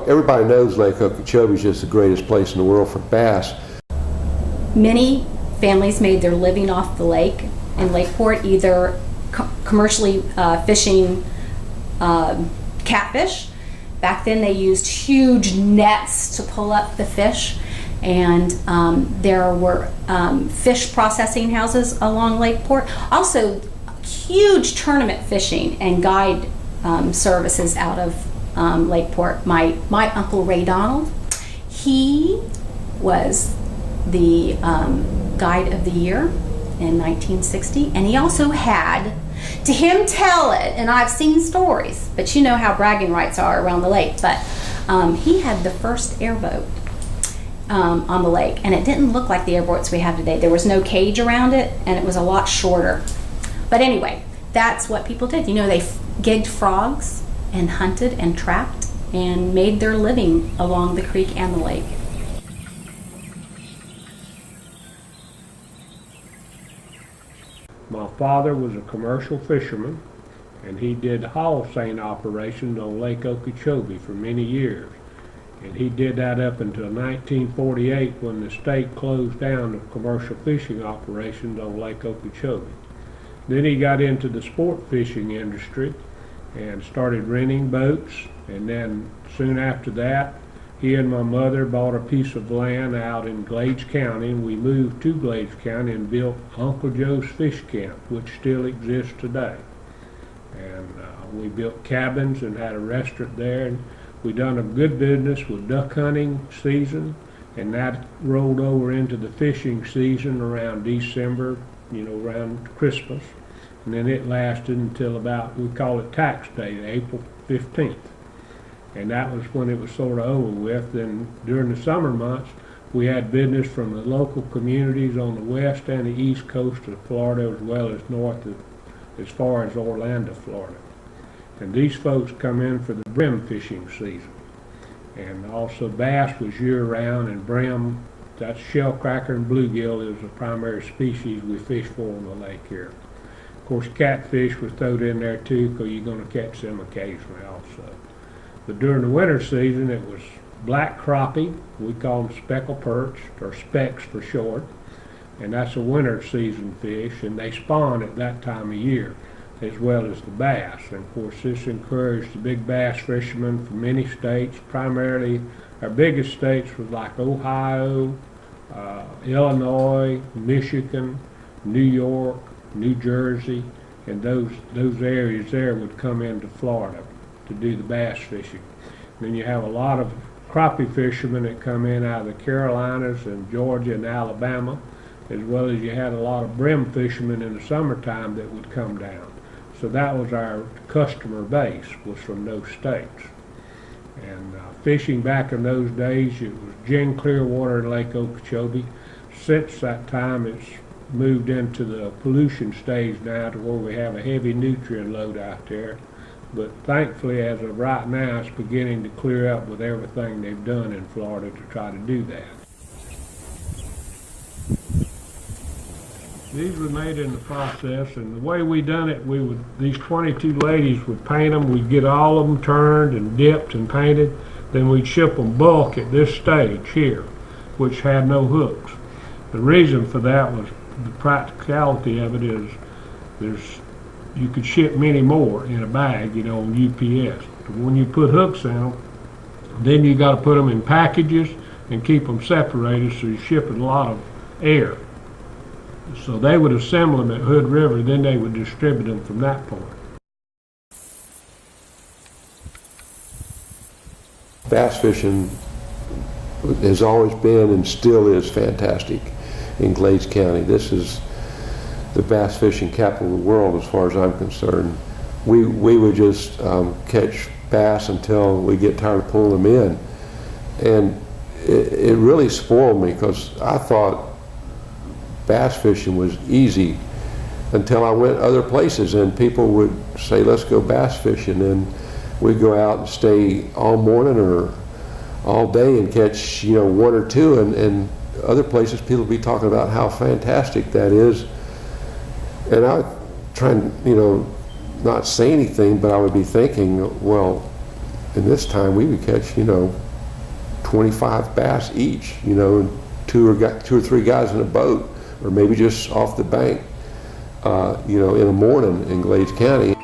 everybody knows Lake Okeechobee is just the greatest place in the world for bass. Many families made their living off the lake in Lakeport, either commercially fishing catfish. Back then they used huge nets to pull up the fish, and there were fish processing houses along Lakeport. Also huge tournament fishing and guide services out of Lakeport. My Uncle Ray Donald, he was the guide of the year in 1960, and he also had, to him tell it, and I've seen stories, but you know how bragging rights are around the lake, but he had the first airboat on the lake, and it didn't look like the airboats we have today. There was no cage around it, and it was a lot shorter. But anyway, that's what people did. You know, they gigged frogs and hunted and trapped and made their living along the creek and the lake. My father was a commercial fisherman, and he did haul seine operations on Lake Okeechobee for many years. And he did that up until 1948, when the state closed down the commercial fishing operations on Lake Okeechobee. Then he got into the sport fishing industry and started renting boats, and then soon after that he and my mother bought a piece of land out in Glades County, and we moved to Glades County and built Uncle Joe's Fish Camp, which still exists today. And we built cabins and had a restaurant there, and we done a good business with duck hunting season, and that rolled over into the fishing season around December, you know, around Christmas. And then it lasted until about, we call it tax day, April 15th. And that was when it was sort of over with. Then during the summer months, we had business from the local communities on the west and the east coast of Florida, as well as north as far as Orlando, Florida. And these folks come in for the brim fishing season. And also bass was year-round, and brim, that's shellcracker and bluegill, is the primary species we fish for on the lake here. Of course, catfish was thrown in there too, because you're going to catch them occasionally also. But during the winter season, it was black crappie, we call them speckle perch, or specks for short, and that's a winter season fish, and they spawn at that time of year, as well as the bass. And of course, this encouraged the big bass fishermen from many states. Primarily, our biggest states was like Ohio, Illinois, Michigan, New York, New Jersey, and those areas there would come into Florida to do the bass fishing. And then you have a lot of crappie fishermen that come in out of the Carolinas and Georgia and Alabama, as well as you had a lot of brim fishermen in the summertime that would come down. So that was our customer base, was from those states. And fishing back in those days, it was gin clear water in Lake Okeechobee. Since that time, it's moved into the pollution stage now, to where we have a heavy nutrient load out there. But thankfully, as of right now, it's beginning to clear up with everything they've done in Florida to try to do that. These were made in the process, and the way we done it, these 22 ladies would paint them. We'd get all of them turned and dipped and painted. Then we'd ship them bulk at this stage here, which had no hooks. The reason for that was the practicality of it is you could ship many more in a bag, you know, on UPS. But when you put hooks in them, then you got to put them in packages and keep them separated, so you're shipping a lot of air. So they would assemble them at Hood River, then they would distribute them from that point. Bass fishing has always been and still is fantastic in Glades County. This is the bass fishing capital of the world as far as I'm concerned. We would just catch bass until we get tired of pulling them in. And it really spoiled me, because I thought bass fishing was easy until I went other places and people would say, let's go bass fishing, and we'd go out and stay all morning or all day and catch, you know, one or two, and other places people would be talking about how fantastic that is. And I would try and, you know, not say anything, but I would be thinking, well, And this time we would catch, 25 bass each, and two or three guys in a boat, or maybe just off the bank, in the morning in Glades County.